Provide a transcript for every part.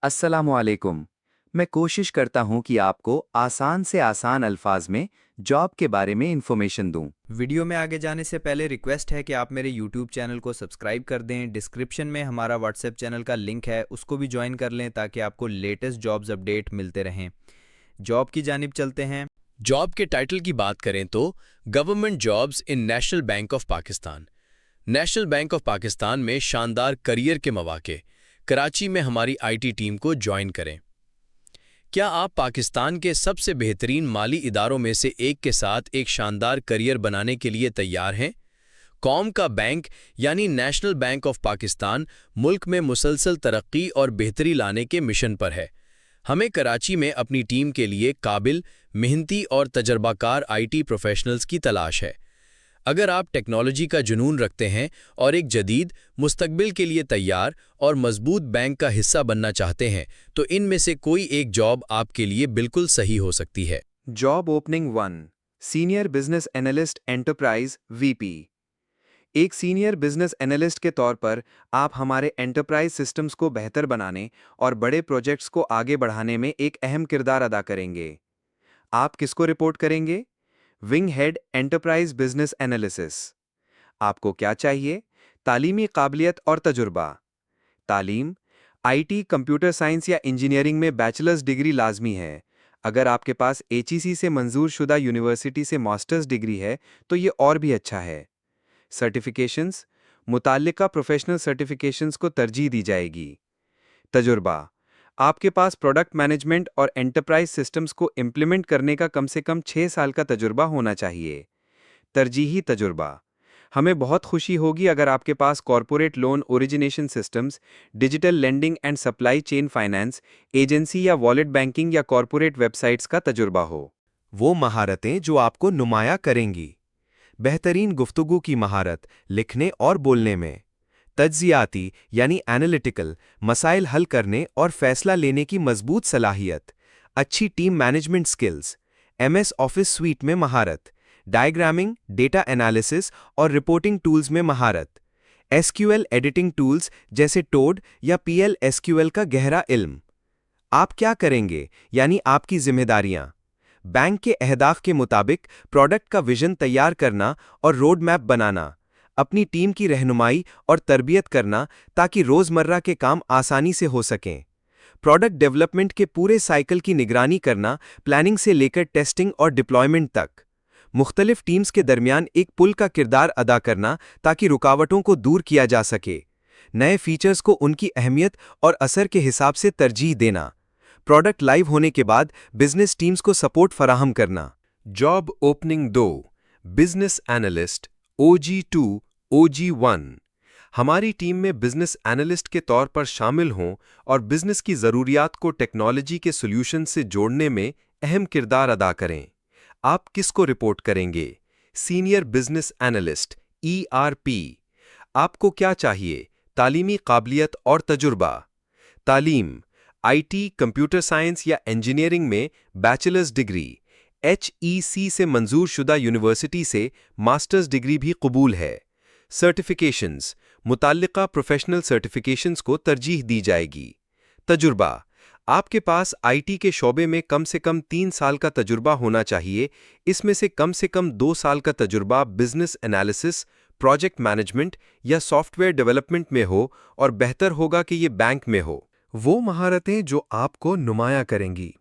अस्सलामु अलैकुम। मैं कोशिश करता हूँ कि आपको आसान से आसान अल्फाज में जॉब के बारे में इंफॉर्मेशन दूँ। वीडियो में आगे जाने से पहले रिक्वेस्ट है कि आप मेरे यूट्यूब चैनल को सब्सक्राइब कर दें। डिस्क्रिप्शन में हमारा व्हाट्सएप चैनल का लिंक है, उसको भी ज्वाइन कर लें ताकि आपको लेटेस्ट जॉब्स अपडेट मिलते रहें। जॉब की जानिब चलते हैं। जॉब के टाइटल की बात करें तो government jobs in national bank of Pakistan. National bank of Pakistan में शानदार करियर के मौके। कराची में हमारी आईटी टीम को ज्वाइन करें। क्या आप पाकिस्तान के सबसे बेहतरीन माली इदारों में से एक के साथ एक शानदार करियर बनाने के लिए तैयार हैं? कौम का बैंक यानी नेशनल बैंक ऑफ पाकिस्तान मुल्क में मुसलसल तरक्की और बेहतरी लाने के मिशन पर है। हमें कराची में अपनी टीम के लिए काबिल, मेहनती और तजर्बाकार आईटी प्रोफेशनल्स की तलाश है। अगर आप टेक्नोलॉजी का जुनून रखते हैं और एक जदीद मुस्तकबिल के लिए तैयार और मजबूत बैंक का हिस्सा बनना चाहते हैं तो इनमें से कोई एक जॉब आपके लिए बिल्कुल सही हो सकती है। Job opening 1, senior business analyst enterprise VP. एक सीनियर बिजनेस एनालिस्ट के तौर पर आप हमारे एंटरप्राइज सिस्टम्स को बेहतर बनाने और बड़े प्रोजेक्ट्स को आगे बढ़ाने में एक अहम किरदार अदा करेंगे। आप किसको रिपोर्ट करेंगे? Wing head enterprise business analysis. आपको क्या चाहिए? तालीमी काबिलियत और तजुर्बा। तालीम, आईटी, कंप्यूटर साइंस या इंजीनियरिंग में बैचलर्स डिग्री लाजमी है। अगर आपके पास एचईसी से मंजूर शुदा यूनिवर्सिटी से मास्टर्स डिग्री है तो ये और भी अच्छा है। सर्टिफिकेशंस, मुताल्लिका प्रोफेशनल सर्टिफिकेशंस को तरजीह दी जाएगी। तजुर्बा, आपके पास प्रोडक्ट मैनेजमेंट और एंटरप्राइज सिस्टम्स को इम्प्लीमेंट करने का कम से कम 6 साल का तजुर्बा होना चाहिए। तरजीही तजुर्बा, हमें बहुत खुशी होगी अगर आपके पास corporate loan origination systems, digital lending and supply chain finance, agency या वॉलेट बैंकिंग या कॉरपोरेट वेबसाइट्स का तजुर्बा हो। वो महारतें जो आपको नुमाया करेंगी। बेहतरीन गुफ्तगू की महारत लिखने और बोलने में। तज्जियाती यानी एनालिटिकल मसाइल हल करने और फैसला लेने की मजबूत सलाहियत। अच्छी team management skills. MS office sweet में महारत। डायग्रामिंग, डेटा एनालिसिस और रिपोर्टिंग टूल्स में महारत। एसक्यूएल एडिटिंग टूल्स जैसे टोड या पीएल एसक्यूएल का गहरा इल्म। आप क्या करेंगे यानी आपकी जिम्मेदारियां। बैंक के अहदाफ के मुताबिक प्रोडक्ट का विजन तैयार करना और रोड मैप बनाना। अपनी टीम की रहनुमाई और तरबियत करना ताकि रोज़मर्रा के काम आसानी से हो सकें। प्रोडक्ट डेवलपमेंट के पूरे साइकिल की निगरानी करना, प्लानिंग से लेकर टेस्टिंग और डिप्लॉयमेंट तक। मुख्तलिफ टीम्स के दरमियान एक पुल का किरदार अदा करना ताकि रुकावटों को दूर किया जा सके। नए फीचर्स को उनकी अहमियत और असर के हिसाब से तरजीह देना। प्रोडक्ट लाइव होने के बाद बिजनेस टीम्स को सपोर्ट फराहम करना। Job opening 2, business analyst OG2 OG1। हमारी टीम में बिजनेस एनालिस्ट के तौर पर शामिल हों और बिजनेस की ज़रूरियात को टेक्नोलॉजी के सॉल्यूशन से जोड़ने में अहम किरदार अदा करें। आप किसको रिपोर्ट करेंगे? Senior business analyst ERP। आपको क्या चाहिए? तालीमी काबिलियत और तजुर्बा। तालीम, आईटी, कंप्यूटर साइंस या इंजीनियरिंग में बैचलर्स डिग्री। HEC से मंजूर शुदा यूनिवर्सिटी से मास्टर्स डिग्री भी कबूल है। सर्टिफिकेशंस, मुताल्लिका प्रोफेशनल सर्टिफिकेशंस को तरजीह दी जाएगी। तजुर्बा, आपके पास आईटी के शोबे में कम से कम 3 साल का तजुर्बा होना चाहिए। इसमें से कम 2 साल का तजुर्बा बिजनेस एनालिसिस, प्रोजेक्ट मैनेजमेंट या सॉफ्टवेयर डेवलपमेंट में हो और बेहतर होगा कि ये बैंक में हो। वो महारतें जो आपको नुमाया करेंगी।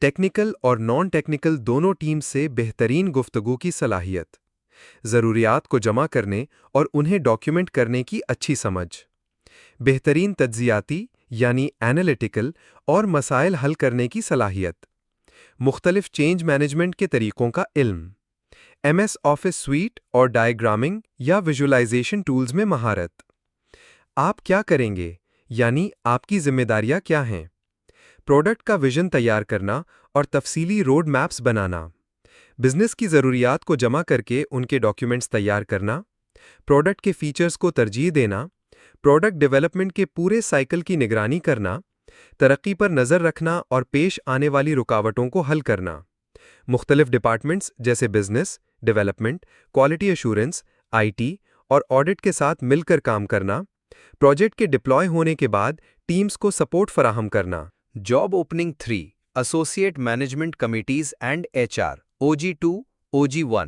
टेक्निकल और नॉन टेक्निकल दोनों टीम से बेहतरीन गुफ्तगू की सलाहियत। ज़रूरियात को जमा करने और उन्हें डॉक्यूमेंट करने की अच्छी समझ। बेहतरीन तज्जियाती यानी एनालिटिकल और मसाइल हल करने की सलाहियत। मुख्तलिफ चेंज मैनेजमेंट के तरीकों का इल्म। एमएस ऑफिस स्वीट और डायग्रामिंग या विजुअलाइजेशन टूल्स में महारत। आप क्या करेंगे यानी आपकी जिम्मेदारियां क्या हैं? प्रोडक्ट का विजन तैयार करना और तफसीली रोड मैप्स बनाना। बिजनेस की ज़रूरियात को जमा करके उनके डॉक्यूमेंट्स तैयार करना। प्रोडक्ट के फीचर्स को तरजीह देना। प्रोडक्ट डेवलपमेंट के पूरे साइकिल की निगरानी करना। तरक्की पर नज़र रखना और पेश आने वाली रुकावटों को हल करना। मुख्तलिफ डिपार्टमेंट्स जैसे business, development, quality assurance, IT और ऑडिट के साथ मिलकर काम करना। प्रोजेक्ट के डिप्लॉय होने के बाद टीम्स को सपोर्ट फराहम करना। Job opening 3 associate management committees and HR OG2 OG1।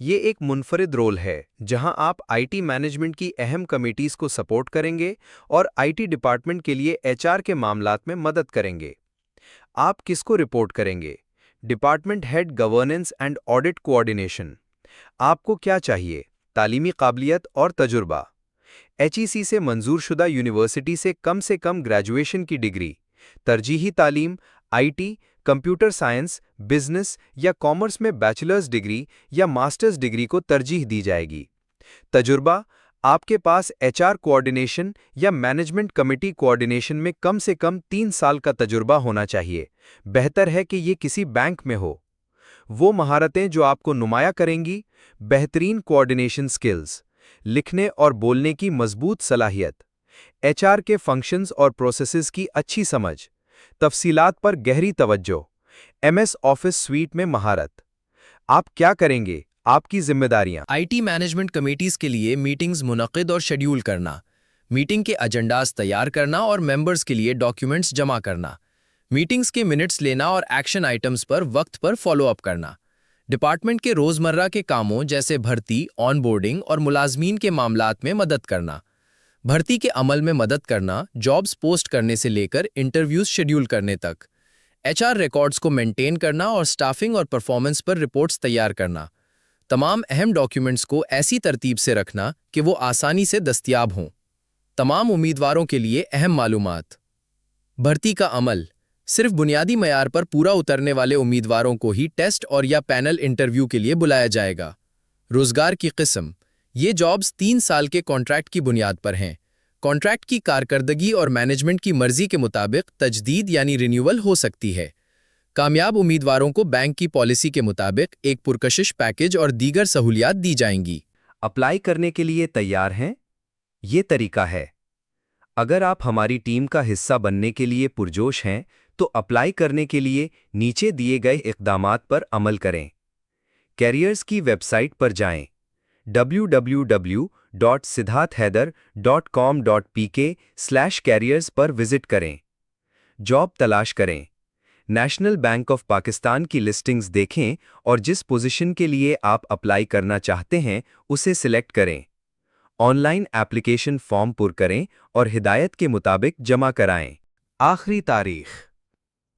ये एक मुनफरिद रोल है जहां आप आईटी मैनेजमेंट की अहम कमिटीज को सपोर्ट करेंगे और आईटी डिपार्टमेंट के लिए एचआर के मामलात में मदद करेंगे। आप किसको रिपोर्ट करेंगे? Department head governance and audit coordination. आपको क्या चाहिए? तालीमी काबिलियत और तजुर्बा। HEC से मंजूरशुदा यूनिवर्सिटी से कम ग्रेजुएशन की डिग्री, तरजीही तालीम, आईटी, कंप्यूटर साइंस, बिजनेस या कॉमर्स में बैचलर्स डिग्री या मास्टर्स डिग्री को तरजीह दी जाएगी। तजुर्बा, आपके पास एचआर कोऑर्डिनेशन या मैनेजमेंट कमिटी कोऑर्डिनेशन में कम से कम 3 साल का तजुर्बा होना चाहिए। बेहतर है कि ये किसी बैंक में हो। वो महारतें जो आपको नुमाया करेंगी: बेहतरीन कोऑर्डिनेशन स्किल्स, लिखने और बोलने की मजबूत सलाहियत, एचआर के फंक्शंस और प्रोसेसेस की अच्छी समझ, तफसीलात पर गहरी तवज्जो, MS ऑफिस स्वीट में महारत। आप क्या करेंगे? आपकी जिम्मेदारियां: आईटी मैनेजमेंट कमेटीज के लिए मीटिंग्स मुनक्किद और शेड्यूल करना, मीटिंग के एजेंडास तैयार करना और मेंबर्स के लिए डॉक्यूमेंट्स जमा करना, मीटिंग्स के मिनट्स लेना और एक्शन आइटम्स पर वक्त पर फॉलो अप करना, डिपार्टमेंट के रोजमर्रा के कामों जैसे भर्ती, ऑनबोर्डिंग और मुलाजमीन के मामलात में मदद करना, भर्ती के अमल में मदद करना, जॉब्स पोस्ट करने से लेकर इंटरव्यूज शेड्यूल करने तक, एचआर रिकॉर्ड्स को मेंटेन करना और स्टाफिंग और परफॉर्मेंस पर रिपोर्ट्स तैयार करना, तमाम अहम डॉक्यूमेंट्स को ऐसी तरतीब से रखना कि वो आसानी से दस्तयाब हों, तमाम उम्मीदवारों के लिए अहम मालूमात। भर्ती का अमल: सिर्फ बुनियादी मयार पर पूरा उतरने वाले उम्मीदवारों को ही टेस्ट और या पैनल इंटरव्यू के लिए बुलाया जाएगा। रोजगार की किस्म: ये जॉब्स 3 साल के कॉन्ट्रैक्ट की बुनियाद पर हैं। कॉन्ट्रैक्ट की कारकर्दगी और मैनेजमेंट की मर्जी के मुताबिक तजदीद यानी रिन्यूअल हो सकती है। कामयाब उम्मीदवारों को बैंक की पॉलिसी के मुताबिक एक पुरकशिश पैकेज और दीगर सहूलियात दी जाएंगी। अप्लाई करने के लिए तैयार हैं? ये तरीका है। अगर आप हमारी टीम का हिस्सा बनने के लिए पुरजोश हैं, तो अप्लाई करने के लिए नीचे दिए गए इक़दामात पर अमल करें। कैरियर्स की वेबसाइट पर जाएं। www.siddharthhaider.com.pk/careers पर विजिट करें। जॉब तलाश करें। नेशनल बैंक ऑफ पाकिस्तान की लिस्टिंग्स देखें और जिस पोजीशन के लिए आप अप्लाई करना चाहते हैं उसे सिलेक्ट करें। ऑनलाइन एप्लीकेशन फॉर्म पुर करें और हिदायत के मुताबिक जमा कराएं। आखिरी तारीख: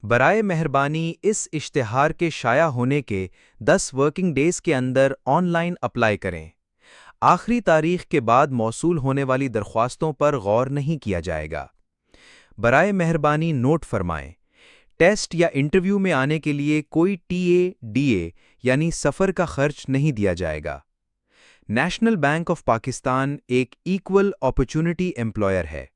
बराए मेहरबानी इस इश्तिहार के शाया होने के 10 वर्किंग डेज के अंदर ऑनलाइन अप्लाई करें। आखिरी तारीख के बाद मौसूल होने वाली दरख्वास्तों पर गौर नहीं किया जाएगा। बराए मेहरबानी नोट फरमाएं, टेस्ट या इंटरव्यू में आने के लिए कोई TA/DA यानी सफ़र का खर्च नहीं दिया जाएगा। नेशनल बैंक ऑफ पाकिस्तान एक इक्वल अपॉर्चुनिटी एम्प्लॉयर है।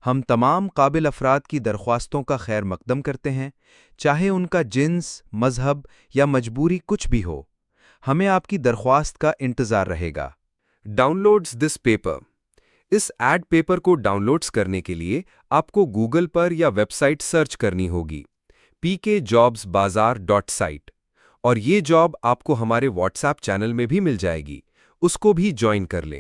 हम तमाम काबिल अफराद की दरख्वास्तों का खैर मकदम करते हैं, चाहे उनका जिन्स, मजहब या मजबूरी कुछ भी हो। हमें आपकी दरख्वास्त का इंतज़ार रहेगा। Downloads this paper. इस एड पेपर को डाउनलोड्स करने के लिए आपको गूगल पर या वेबसाइट सर्च करनी होगी pkjobsbazaar.site, और ये जॉब आपको हमारे व्हाट्सएप चैनल में भी मिल जाएगी, उसको भी ज्वाइन कर लें।